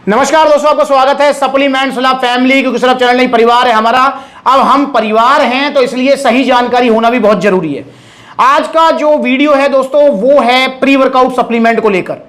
नमस्कार दोस्तों, आपका स्वागत है सप्लीमेंट्स लैब फैमिली, क्योंकि सिर्फ चैनल नहीं परिवार है हमारा। अब हम परिवार हैं तो इसलिए सही जानकारी होना भी बहुत जरूरी है। आज का जो वीडियो है दोस्तों वो है प्री वर्कआउट सप्लीमेंट को लेकर।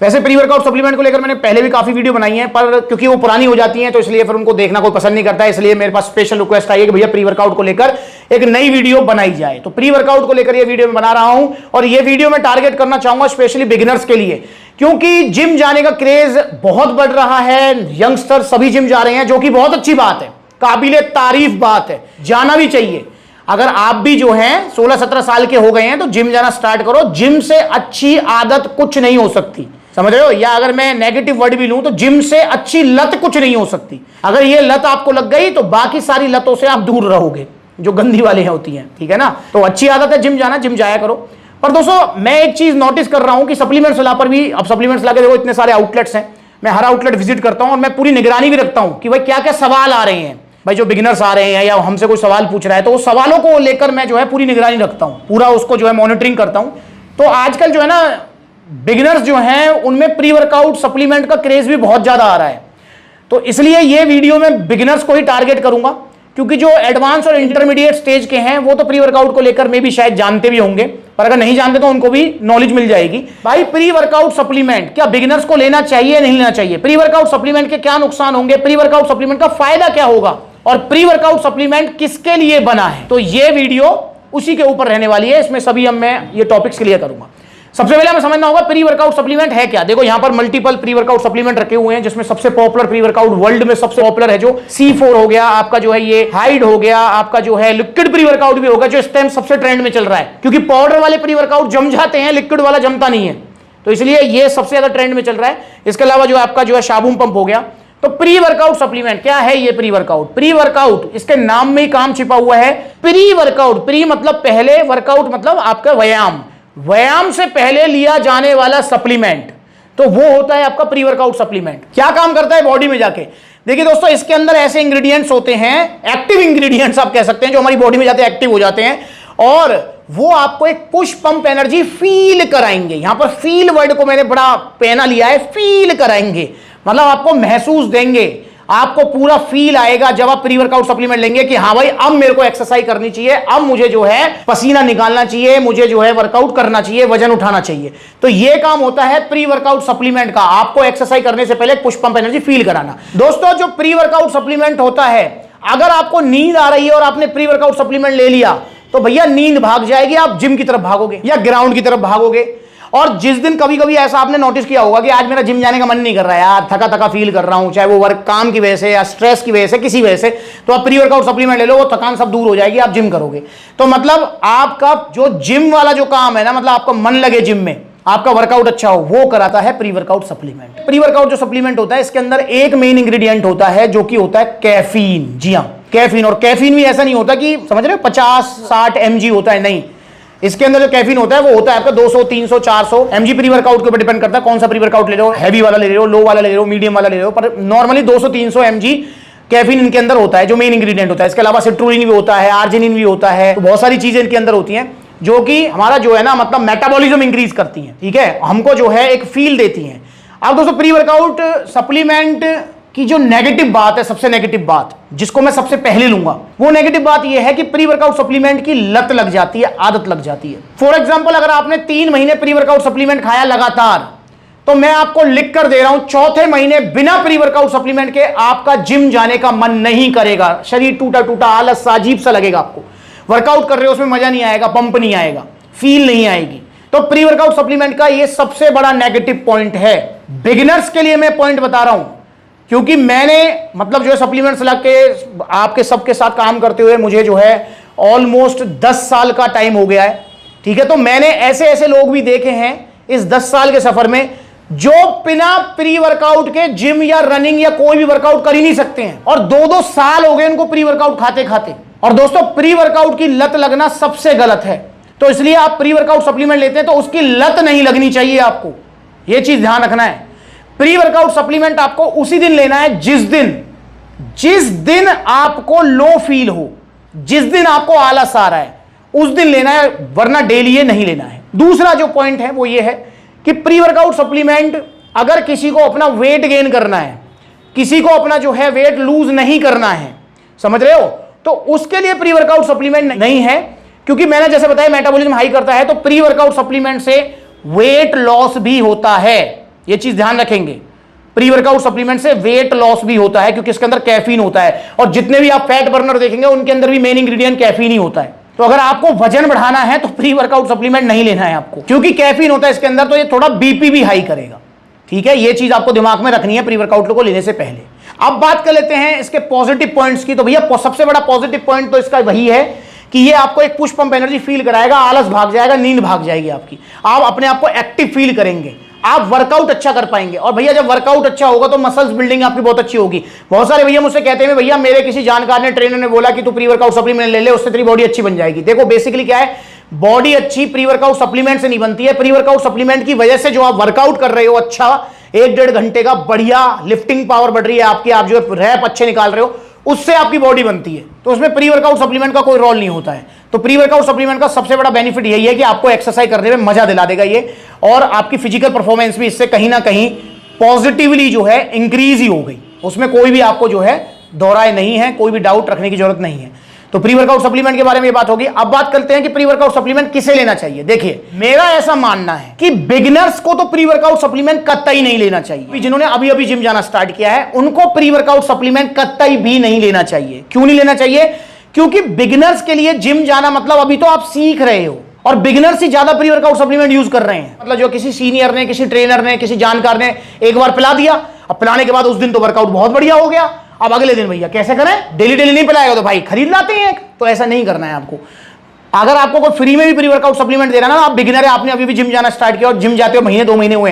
वैसे प्री वर्कआउट सप्लीमेंट को लेकर मैंने पहले भी काफी वीडियो बनाई है, पर क्योंकि वो पुरानी हो जाती हैं तो इसलिए फिर उनको देखना कोई पसंद नहीं करता है। इसलिए मेरे पास स्पेशल रिक्वेस्ट आई है कि भैया प्री वर्कआउट को लेकर एक नई वीडियो बनाई जाए। तो प्री वर्कआउट को लेकर ये वीडियो मैं बना रहा हूं और ये वीडियो मैं टारगेट करना चाहूंगा स्पेशली बिगिनर्स के लिए, क्योंकि जिम जाने का क्रेज बहुत बढ़ रहा है। यंगस्टर सभी जिम जा रहे हैं, जो कि बहुत अच्छी बात है, काबिले तारीफ बात है, जाना भी चाहिए। अगर आप भी जो हैं 16-17 साल के हो गए हैं तो जिम जाना स्टार्ट करो। जिम से अच्छी आदत कुछ नहीं हो सकती, समझ रहे हो? या अगर मैं नेगेटिव वर्ड भी लूं तो जिम से अच्छी लत कुछ नहीं हो सकती। अगर ये लत आपको लग गई तो बाकी सारी लतों से आप दूर रहोगे, जो गंदी वाली होती हैं, ठीक है ना? तो अच्छी आदत है जिम जाना, जिम जाया करो। पर दोस्तों मैं एक चीज नोटिस कर रहा हूं कि सप्लीमेंट्स ला पर भी, अब सप्लीमेंट्स ला के देखो इतने सारे आउटलेट्स हैं, मैं हर आउटलेट विजिट करता हूं और मैं पूरी निगरानी भी रखता हूं कि भाई क्या क्या सवाल आ रहे हैं। भाई जो बिगिनर्स आ रहे हैं या हमसे कोई सवाल पूछ रहा है तो उस सवालों को लेकर मैं जो है पूरी निगरानी रखता हूं, पूरा उसको जो है मॉनिटरिंग करता हूं। तो आजकल जो है ना बिगिनर्स जो हैं उनमें प्री वर्कआउट सप्लीमेंट का क्रेज भी बहुत ज्यादा आ रहा है। तो इसलिए ये वीडियो में बिगिनर्स को ही टारगेट करूंगा, क्योंकि जो एडवांस और इंटरमीडिएट स्टेज के हैं वो तो प्री वर्कआउट को लेकर में भी शायद जानते भी होंगे, पर अगर नहीं जानते तो उनको भी नॉलेज मिल जाएगी। भाई प्री वर्कआउट सप्लीमेंट क्या बिगिनर्स को लेना चाहिए नहीं लेना चाहिए? प्री वर्कआउट सप्लीमेंट के क्या नुकसान होंगे? प्री वर्कआउट सप्लीमेंट का फायदा क्या होगा? और प्री वर्कआउट सप्लीमेंट किसके लिए बना है? तो ये वीडियो उसी के ऊपर रहने वाली है। इसमें सभी अब मैं ये टॉपिक्स क्लियर करूंगा। सबसे पहले हमें समझना होगा प्री वर्कआउट सप्लीमेंट है क्या। देखो यहां पर मल्टीपल प्री वर्कआउट सप्लीमेंट रखे हुए हैं, जिसमें सबसे पॉपुलर प्री वर्कआउट वर्ल्ड में सबसे पॉपुलर है जो C4 हो गया, आपका जो है ये हाइड हो गया, आपका जो है लिक्विड प्री वर्कआउट भी होगा, जो इस टाइम सबसे ट्रेंड में चल रहा है। क्योंकि पाउडर वाले प्री वर्कआउट जम जाते हैं, लिक्विड वाला जमता नहीं है, तो इसलिए ये सबसे ज्यादा ट्रेंड में चल रहा है। इसके अलावा जो आपका जो है शाबूम पंप हो गया। तो प्री वर्कआउट सप्लीमेंट क्या है? ये प्री वर्कआउट, प्री वर्कआउट इसके नाम में ही काम छिपा हुआ है। प्री वर्कआउट, प्री मतलब पहले, वर्कआउट मतलब आपका व्यायाम, व्यायाम से पहले लिया जाने वाला सप्लीमेंट, तो वो होता है आपका प्री वर्कआउट सप्लीमेंट। क्या काम करता है बॉडी में जाके? देखिए दोस्तों, इसके अंदर ऐसे इंग्रेडिएंट्स होते हैं, एक्टिव इंग्रेडिएंट्स आप कह सकते हैं, जो हमारी बॉडी में जाते हैं एक्टिव हो जाते हैं और वो आपको एक पुश पंप एनर्जी फील कराएंगे। यहां पर फील वर्ड को मैंने बड़ा पहना लिया है, फील कराएंगे मतलब आपको महसूस देंगे, आपको पूरा फील आएगा जब आप प्री वर्कआउट सप्लीमेंट लेंगे कि हाँ भाई अब मेरे को एक्सरसाइज करनी चाहिए, अब मुझे जो है पसीना निकालना चाहिए, मुझे जो है वर्कआउट करना चाहिए, वजन उठाना चाहिए। तो ये काम होता है प्री वर्कआउट सप्लीमेंट का, आपको एक्सरसाइज करने से पहले पुश पंप एनर्जी फील कराना। दोस्तों जो प्री वर्कआउट सप्लीमेंट होता है, अगर आपको नींद आ रही है और आपने प्री वर्कआउट सप्लीमेंट ले लिया तो भैया नींद भाग जाएगी, आप जिम की तरफ भागोगे या ग्राउंड की तरफ भागोगे। और जिस दिन कभी कभी ऐसा आपने नोटिस किया होगा कि आज मेरा जिम जाने का मन नहीं कर रहा है यार, थका थका फील कर रहा हूं, चाहे वो वर्क काम की वजह से या स्ट्रेस की वजह से, किसी वजह से, तो आप प्री वर्कआउट सप्लीमेंट ले लो, वो थकान सब दूर हो जाएगी, आप जिम करोगे। तो मतलब आपका जो जिम वाला जो काम है ना, मतलब आपका मन लगे जिम में, आपका वर्कआउट अच्छा हो, वो कराता है pre workout supplement. Pre workout जो सप्लीमेंट होता है इसके अंदर एक मेन इंग्रेडिएंट होता है जो कि होता है कैफीन। जी हाँ, कैफीन। और कैफीन भी ऐसा नहीं होता कि समझ रहे हो 50-60 mg होता है, नहीं। इसके अंदर जो कैफीन होता है वो होता है आपका 200, 300, 400 mg। प्री वर्कआउट के ऊपर डिपेंड करता है कौन सा प्री वर्कआउट ले रहे हो, हैवी वाला ले रहे हो, लो वाला ले रहे हो, मीडियम वाला ले रहे हो, पर नॉर्मली 200-300 mg कैफीन इनके अंदर होता है, जो मेन इंग्रेडिएंट होता है। इसके अलावा सिट्रुलिन भी होता है, आर्जिनिन भी होता है, तो बहुत सारी चीजें इनके अंदर होती हैं जो कि हमारा जो है ना मतलब मेटाबॉलिज्म इंक्रीज करती हैं, ठीक है, हमको जो है एक फील देती हैं। अब दोस्तों प्री वर्कआउट सप्लीमेंट की जो नेगेटिव बात है, सबसे नेगेटिव बात जिसको मैं सबसे पहले लूंगा, वो नेगेटिव बात यह है कि प्री वर्कआउट सप्लीमेंट की लत लग जाती है, आदत लग जाती है। फॉर एग्जांपल अगर आपने 3 महीने प्री वर्कआउट सप्लीमेंट खाया लगातार, तो मैं आपको लिख कर दे रहा हूं, चौथे महीने बिना प्री वर्कआउट सप्लीमेंट के आपका जिम जाने का मन नहीं करेगा, शरीर टूटा टूटा, आलस सा, अजीब सा लगेगा आपको। वर्कआउट कर रहे हो उसमें मजा नहीं आएगा, पंप नहीं आएगा, फील नहीं आएगी। तो प्री वर्कआउट सप्लीमेंट का ये सबसे बड़ा नेगेटिव पॉइंट है। बिगिनर्स के लिए मैं पॉइंट बता रहा हूं, क्योंकि मैंने मतलब जो है सप्लीमेंट्स लग के आपके सबके साथ काम करते हुए मुझे जो है ऑलमोस्ट 10 साल का टाइम हो गया है, ठीक है। तो मैंने ऐसे ऐसे लोग भी देखे हैं इस 10 साल के सफर में जो बिना प्री वर्कआउट के जिम या रनिंग या कोई भी वर्कआउट कर ही नहीं सकते हैं, और 2-2 साल हो गए उनको प्री वर्कआउट खाते खाते। और दोस्तों प्री वर्कआउट की लत लगना सबसे गलत है, तो इसलिए आप प्री वर्कआउट सप्लीमेंट लेते हैं तो उसकी लत नहीं लगनी चाहिए आपको, यह चीज ध्यान रखना है। प्री वर्कआउट सप्लीमेंट आपको उसी दिन लेना है जिस दिन आपको लो फील हो, जिस दिन आपको आलस आ रहा है उस दिन लेना है, वरना डेली ये नहीं लेना है। दूसरा जो पॉइंट है वो ये है कि प्री वर्कआउट सप्लीमेंट अगर किसी को अपना वेट गेन करना है, किसी को अपना जो है वेट लूज नहीं करना है, समझ रहे हो, तो उसके लिए प्री वर्कआउट सप्लीमेंट नहीं है, क्योंकि मैंने जैसे बताया मेटाबॉलिज्म हाई करता है, तो प्री वर्कआउट सप्लीमेंट से वेट लॉस भी होता है। यह चीज ध्यान रखेंगे, प्री वर्कआउट सप्लीमेंट से वेट लॉस भी होता है, क्योंकि इसके अंदर कैफीन होता है, और जितने भी आप फैट बर्नर देखेंगे उनके अंदर भी मेन इंग्रेडिएंट कैफीन ही होता है। तो अगर आपको वजन बढ़ाना है तो प्री वर्कआउट सप्लीमेंट नहीं लेना है आपको, क्योंकि कैफीन होता है इसके अंदर, तो ये थोड़ा बीपी भी हाई करेगा। ठीक है, ये चीज आपको दिमाग में रखनी है प्री वर्कआउट को लेने से पहले। अब बात कर लेते हैं इसके पॉजिटिव पॉइंट्स की। तो भैया सबसे बड़ा पॉजिटिव पॉइंट तो इसका वही है कि ये आपको एक पुश पंप एनर्जी फील कराएगा, आलस भाग जाएगा, नींद भाग जाएगी आपकी, आप अपने आप को एक्टिव फील करेंगे, आप वर्कआउट अच्छा कर पाएंगे। और भैया जब वर्कआउट अच्छा होगा तो मसल्स बिल्डिंग आपकी बहुत अच्छी होगी। बहुत सारे भैया मुझसे कहते हैं भैया मेरे किसी जानकार ने, ट्रेनर ने बोला कि तू प्री वर्कआउट सप्लीमेंट ले ले, उससे तेरी बॉडी अच्छी बन जाएगी। देखो बेसिकली क्या है, बॉडी अच्छी प्री वर्कआउट सप्लीमेंट से नहीं बनती है। प्री वर्कआउट सप्लीमेंट की वजह से जो आप वर्कआउट कर रहे हो अच्छा 1-1.5 घंटे का बढ़िया लिफ्टिंग पावर बढ़ रही है आपकी, आप जो रैप अच्छे निकाल रहे हो, उससे आपकी बॉडी बनती है। तो उसमें प्री वर्कआउट सप्लीमेंट का कोई रोल नहीं होता है। तो प्री वर्कआउट सप्लीमेंट का सबसे बड़ा बेनिफिट यही है कि आपको एक्सरसाइज करने में मजा दिला देगा ये, और आपकी फिजिकल परफॉर्मेंस भी इससे कहीं ना कहीं पॉजिटिवली जो है इंक्रीज ही हो गई। उसमें कोई भी आपको जो है दोहराए नहीं है, कोई भी डाउट रखने की जरूरत नहीं है। तो प्री वर्कआउट सप्लीमेंट के बारे में ये बात होगी। अब बात करते हैं कि प्री वर्कआउट सप्लीमेंट किसे लेना चाहिए। देखिए मेरा ऐसा मानना है कि बिगिनर्स को तो प्री वर्कआउट सप्लीमेंट कतई नहीं लेना चाहिए। जिन्होंने अभी अभी जिम जाना स्टार्ट किया है उनको प्री वर्कआउट सप्लीमेंट कतई भी नहीं लेना चाहिए। क्यों नहीं लेना चाहिए? क्योंकि बिगिनर्स के लिए जिम जाना मतलब अभी तो आप सीख रहे हो, और बिगिनर्स ही ज्यादा प्री वर्कआउट सप्लीमेंट यूज कर रहे हैं। मतलब जो किसी सीनियर ने, किसी ट्रेनर ने, किसी जानकार ने एक बार पिला दिया, अब पिलाने के बाद उस दिन तो वर्कआउट बहुत बढ़िया हो गया, अब अगले दिन भैया कैसे करें, डेली डेली नहीं पिलाएगा तो भाई खरीद लाते हैं एक। तो ऐसा नहीं करना है आपको। अगर आपको कोई फ्री में भी प्री वर्कआउट सप्लीमेंट दे रहा है ना, आप बिगिनर है, आपने अभी भी जिम जाना स्टार्ट किया और जिम जाते हो महीने 2 महीने हुए,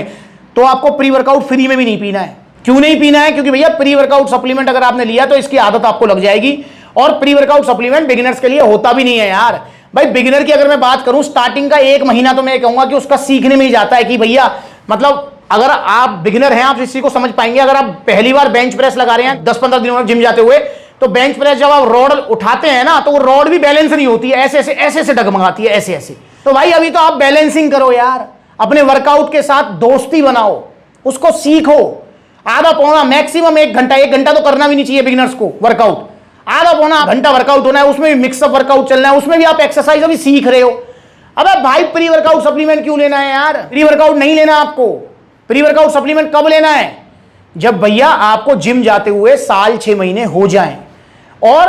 तो आपको प्री वर्कआउट फ्री में भी नहीं पीना है। क्यों नहीं पीना है? क्योंकि भैया प्री वर्कआउट सप्लीमेंट अगर आपने लिया तो इसकी आदत आपको लग जाएगी, और प्री वर्कआउट सप्लीमेंट बिगिनर्स के लिए होता भी नहीं है यार। भाई बिगिनर की अगर मैं बात करूं, स्टार्टिंग का 1 महीना तो मैं कहूंगा कि उसका सीखने में ही जाता है कि भैया मतलब अगर आप बिगिनर हैं आप इसी को समझ पाएंगे। अगर आप पहली बार बेंच प्रेस लगा रहे हैं 10-15 दिनों में जिम जाते हुए, तो बेंच प्रेस जब आप रॉड उठाते हैं ना, तो वो रॉड भी बैलेंस नहीं होती है, ऐसे ऐसे डगमगाती है, ऐसे ऐसे। तो भाई अभी तो आप बैलेंसिंग करो यार, अपने वर्कआउट के साथ दोस्ती बनाओ, उसको सीखो। आधा पौना मैक्सिमम 1 घंटा, 1 घंटा तो करना भी नहीं चाहिए बिगिनर्स को वर्कआउट, आधा पौना घंटा वर्कआउट होना है, उसमें भी मिक्सअप वर्कआउट चलना है, उसमें भी आप एक्सरसाइज अभी सीख रहे हो। अबे भाई प्री वर्कआउट सप्लीमेंट क्यों लेना है यार? प्री वर्कआउट नहीं लेना आपको। प्री वर्कआउट सप्लीमेंट कब लेना है? जब भैया आपको जिम जाते हुए 6 महीने हो जाएं, और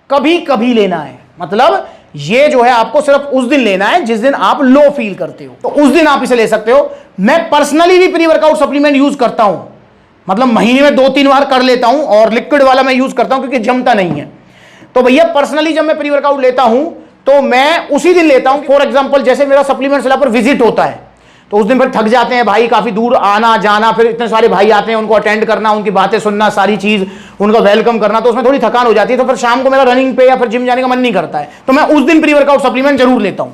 कभी कभी लेना है। मतलब ये जो है आपको सिर्फ उस दिन लेना है जिस दिन आप लो फील करते हो, तो उस दिन आप इसे ले सकते हो। मैं पर्सनली भी प्री वर्कआउट सप्लीमेंट यूज करता हूं, मतलब महीने में 2-3 बार कर लेता हूं, और लिक्विड वाला मैं यूज करता हूं क्योंकि जमता नहीं है। तो भैया पर्सनली जब मैं प्री वर्कआउट लेता हूं तो मैं उसी दिन लेता हूं। फॉर एग्जांपल जैसे मेरा सप्लीमेंट सेलर पर विजिट होता है, तो उस दिन फिर थक जाते हैं भाई, काफी दूर आना जाना, फिर इतने सारे भाई आते हैं, उनको अटेंड करना, उनकी बातें सुनना, सारी चीज उनका वेलकम करना, तो उसमें थोड़ी थकान हो जाती है। तो फिर शाम को मेरा रनिंग पे या फिर जिम जाने का मन नहीं करता है, तो मैं उस दिन प्री वर्कआउट सप्लीमेंट जरूर लेता हूं।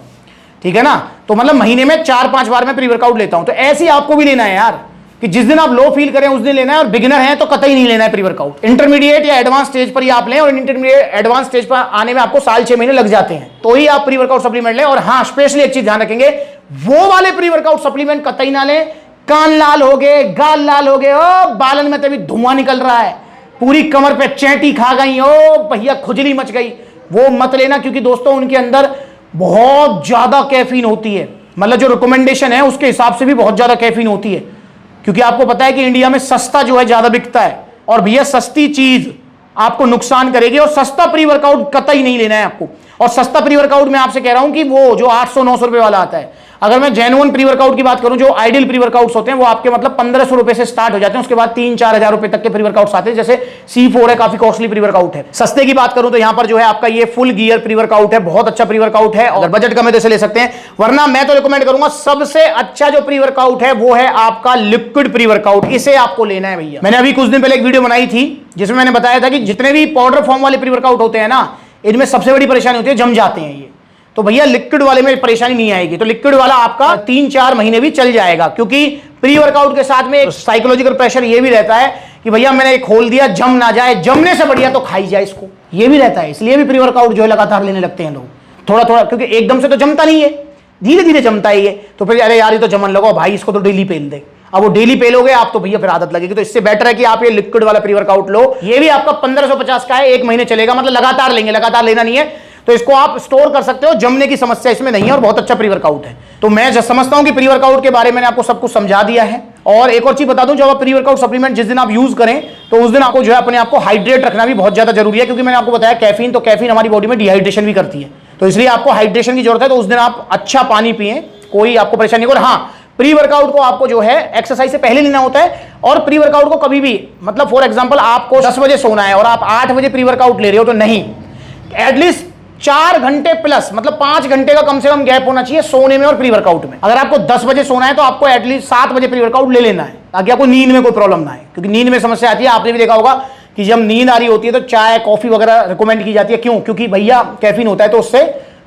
ठीक है ना? तो मतलब महीने में 4-5 बार मैं प्री वर्कआउट लेता हूं। तो ऐसे ही आपको भी लेना है यार, कि जिस दिन आप लो फील करें उस दिन लेना है, और बिगिनर हैं तो कतई नहीं लेना है प्री वर्कआउट। इंटरमीडिएट या एडवांस स्टेज पर ही आप लें, और इंटरमीडिएट एडवांस स्टेज पर आने में आपको 6 महीने लग जाते हैं, तो ही आप प्री वर्कआउट सप्लीमेंट लें। और हाँ, स्पेशली एक चीज ध्यान रखेंगे, वो वाले प्री वर्कआउट सप्लीमेंट कतई ना लें कान लाल हो गए, गाल लाल हो गए, ओ बालन में तभी धुआं निकल रहा है, पूरी कमर पे चैंटी खा गई, ओ भैया खुजली मच गई, वो मत लेना। क्योंकि दोस्तों उनके अंदर बहुत ज्यादा कैफीन होती है, मतलब जो रिकमेंडेशन है उसके हिसाब से भी बहुत ज्यादा कैफीन होती है। क्योंकि आपको पता है कि इंडिया में सस्ता जो है ज्यादा बिकता है, और भैया सस्ती चीज आपको नुकसान करेगी, और सस्ता प्री वर्कआउट कतई नहीं लेना है आपको। और सस्ता प्री वर्कआउट मैं आपसे कह रहा हूं कि वो जो 800-900 रुपए वाला आता है, अगर मैं जेन्युइन प्री वर्कआउट की बात करूं, जो आइडियल प्री वर्कआउट्स होते हैं वो आपके मतलब 1500 रुपए से स्टार्ट हो जाते हैं, उसके बाद 3-4 हजार रुपए तक के प्री वर्कआउट्स आते हैं। जैसे C4 है, काफी कॉस्टली प्री वर्कआउट है। सस्ते की बात करूं तो यहां पर जो है आपका ये फुल गियर प्री वर्कआउट है, बहुत अच्छा प्री वर्कआउट है, और बजट कम है तो इसे ले सकते हैं। वरना मैं तो रिकमेंड करूंगा सबसे अच्छा जो प्री वर्कआउट है वो है आपका लिक्विड प्री वर्कआउट, इसे आपको लेना है भैया। मैंने अभी कुछ दिन पहले एक वीडियो बनाई थी जिसमें मैंने बताया था कि जितने भी पाउडर फॉर्म वाले प्री वर्कआउट होते हैं ना, इनमें सबसे बड़ी परेशानी होती है जम जाते हैं ये। तो भैया लिक्विड वाले में परेशानी नहीं आएगी। तो लिक्विड वाला आपका 3-4 महीने भी चल जाएगा, क्योंकि प्री वर्कआउट के साथ में एक साइकोलॉजिकल प्रेशर ये भी रहता है कि भैया मैंने एक खोल दिया, जम ना जाए, जमने से बढ़िया तो खाई जाए इसको, ये भी रहता है। इसलिए भी प्री वर्कआउट जो है लगातार लेने लगते हैं लोग, थोड़ा थोड़ा, क्योंकि एकदम से तो जमता नहीं है, धीरे धीरे जमता है ये। तो फिर अरे यार ये तो जमन लगाओ भाई, इसको तो डेली पेल दे, अब वो डेली पे लोगे आप तो भैया फिर आदत लगेगी। तो इससे बेटर है कि आप ये लिक्विड वाला प्री वर्कआउट लो। ये भी आपका 1550 का है, 1 महीने चलेगा, मतलब लगातार लेंगे, लगातार लेना नहीं है। तो इसको आप स्टोर कर सकते हो, जमने की समस्या इसमें नहीं है और बहुत अच्छा प्री वर्कआउट है। तो मैं समझता हूं कि प्री वर्कआउट के बारे में मैंने आपको सब कुछ समझा दिया है। और एक और चीज बता दूं, जब आप प्री वर्कआउट सप्लीमेंट जिस दिन आप यूज करें तो उस दिन आपको जो है अपने आप को हाइड्रेट रखना भी बहुत ज्यादा जरूरी है, क्योंकि मैंने आपको बताया कैफीन, तो कैफीन हमारी बॉडी में डिहाइड्रेशन भी करती है, तो इसलिए आपको हाइड्रेशन की जरूरत है। तो उस दिन आप अच्छा पानी पिए, कोई आपको परेशानी नहीं। और हाँ, प्री वर्कआउट को आपको जो है एक्सरसाइज से पहले लेना होता है, और प्री वर्कआउट को कभी भी, मतलब फॉर एग्जांपल आपको 10 बजे सोना है और आप 8 बजे प्री वर्कआउट ले रहे हो तो नहीं, एटलीस्ट 4 घंटे प्लस, मतलब 5 घंटे का कम से कम गैप होना चाहिए सोने में और प्री वर्कआउट में। अगर आपको 10 बजे सोना है तो आपको एटलीस्ट 7 बजे प्री वर्कआउट ले लेना है, ताकि आपको नींद में कोई प्रॉब्लम ना आए, क्योंकि नींद में समस्या आती है। आपने भी देखा होगा कि जब नींद आ रही होती है तो चाय कॉफी वगैरह रिकमेंड की जाती है, क्यों? क्योंकि भैया कैफीन होता है तो उससे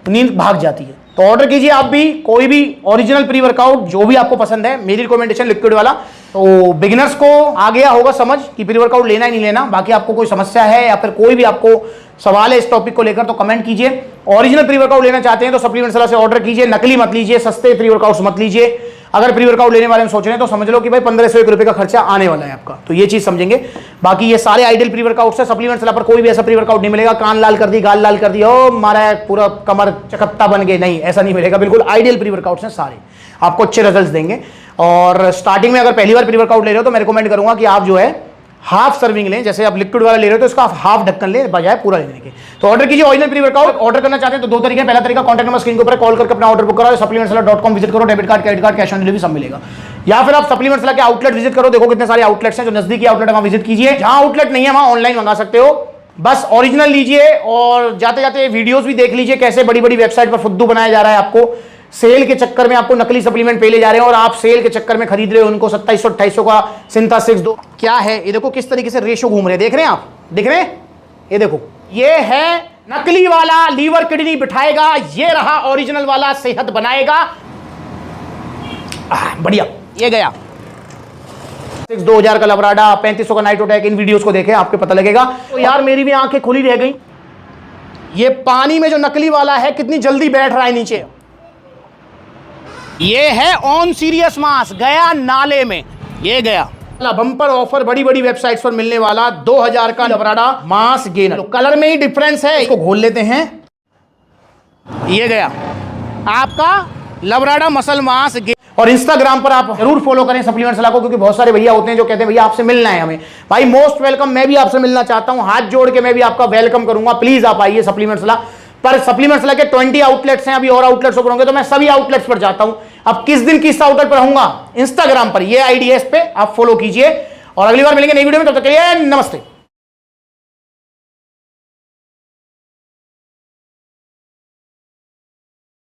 नींद भाग जाती है। तो ऑर्डर कीजिए आप भी कोई भी ओरिजिनल प्री वर्कआउट जो भी आपको पसंद है, मेरी रिकमेंडेशन लिक्विड वाला। तो बिगिनर्स को आ गया होगा समझ कि प्री वर्कआउट लेना ही नहीं लेना। बाकी आपको कोई समस्या है या फिर कोई भी आपको सवाल है इस टॉपिक को लेकर तो कमेंट कीजिए। ओरिजिनल प्री वर्कआउट लेना चाहते हैं तो सप्लीमेंट सलाह से ऑर्डर कीजिए, नकली मत लीजिए, सस्ते प्री वर्कआउट्स मत लीजिए। अगर प्री वर्कआउट लेने वाले में सोच रहे हैं तो समझ लो कि भाई 1501 रुपए का खर्चा आने वाला है आपका, तो ये चीज समझेंगे। बाकी ये सारे आइडियल प्री वर्कआउट्स है, सप्लीमेंट सलाह पर कोई भी ऐसा प्री वर्कआउट नहीं मिलेगा कान लाल कर दी, गाल लाल कर दी, ओ मारा पूरा कमर चकत्ता बन गए, नहीं, ऐसा नहीं मिलेगा। बिल्कुल आइडियल प्री वर्कआउट्स हैं सारे, आपको अच्छे रिजल्ट्स देंगे। और स्टार्टिंग में अगर पहली बार प्री वर्कआउट ले रहे हो तो मैं रिकमेंड करूंगा कि आप जो है हाफ सर्विंग लें, जैसे आप लिक्विड वाला ले रहे हो तो इसका आप हाफ ढक्कन लें बजाय पूरा लेने के। तो ऑर्डर कीजिए ओरिजिनल प्री वर्कआउट। ऑर्डर करना चाहते हैं तो 2 तरीके हैं। पहला तरीका कॉन्टैक्ट नंबर स्क्रीन के ऊपर कॉल करके अपना ऑर्डर बुक करो, supplementsala.com विजिट करो, debit card, credit card, cash on delivery सब मिलेगा। या फिर आप सप्लीमेंट सलाह के आउटलेट विजिट करो, देखो कितने सारे आउटलेट्स हैं, जो नजदीकी आउटलेट है वहां विजिट कीजिए। जहां आउटलेट नहीं है वहां ऑनलाइन मंगा सकते हो। बस ओरिजिनल लीजिए और जाते जाते वीडियोस भी देख लीजिए कैसे बड़ी बड़ी वेबसाइट पर फुद्दू बनाया जा रहा है आपको। सेल के चक्कर में आपको नकली सप्लीमेंट पे ले जा रहे हैं और आप सेल के चक्कर में खरीद रहे हो उनको 2700-2800 का सिंथेसिस दो। क्या है ये देखो किस तरीके से रेशो घूम रहे हैं, देख रहे हैं आप, दिख रहे हैं? ये देखो, ये है नकली वाला लीवर किडनी बिठाएगा, ये रहा ओरिजिनल वाला सेहत बनाएगा। बढ़िया, ये गया 2000 का लवराडा, 3500 का नाइट्रोटेक। इन वीडियोस को देखें, आपको पता लगेगा। तो यार मेरी भी आंखें खुली रह गई। ये पानी में जो नकली वाला है कितनी जल्दी बैठ रहा है नीचे। ये है ऑन सीरियस मास, गया नाले में, ये गया। बम्पर ऑफर बड़ी बड़ी वेबसाइट्स पर मिलने वाला 2000 का लवराडा मास गेनर। तो कलर में ही डिफरेंस है, इसको घोल लेते हैं। ये गया आपका लवराडा मसल मास गेनर। और इंस्टाग्राम पर आप जरूर फॉलो करें सप्लीमेंट सलाह को, क्योंकि बहुत सारे भैया होते हैं जो कहते हैं भैया आपसे मिलना है हमें। भाई मोस्ट वेलकम, मैं भी आपसे मिलना चाहता हूं, हाथ जोड़ के मैं भी आपका वेलकम करूंगा। प्लीज आप आइए सप्लीमेंट सलाह पर। सप्लीमेंट सलाह के 20 आउटलेट्स हैं, अभी और आउटलेट्स ओपन होंगे तो मैं सभी आउटलेट्स पर जाता हूं। अब किस दिन किस आउटलेट पर होऊंगा, इंस्टाग्राम पर, ये आईडी है, इस पे आप फॉलो कीजिए। और अगली बार मिलेंगे नई वीडियो में, तब तक के लिए नमस्ते।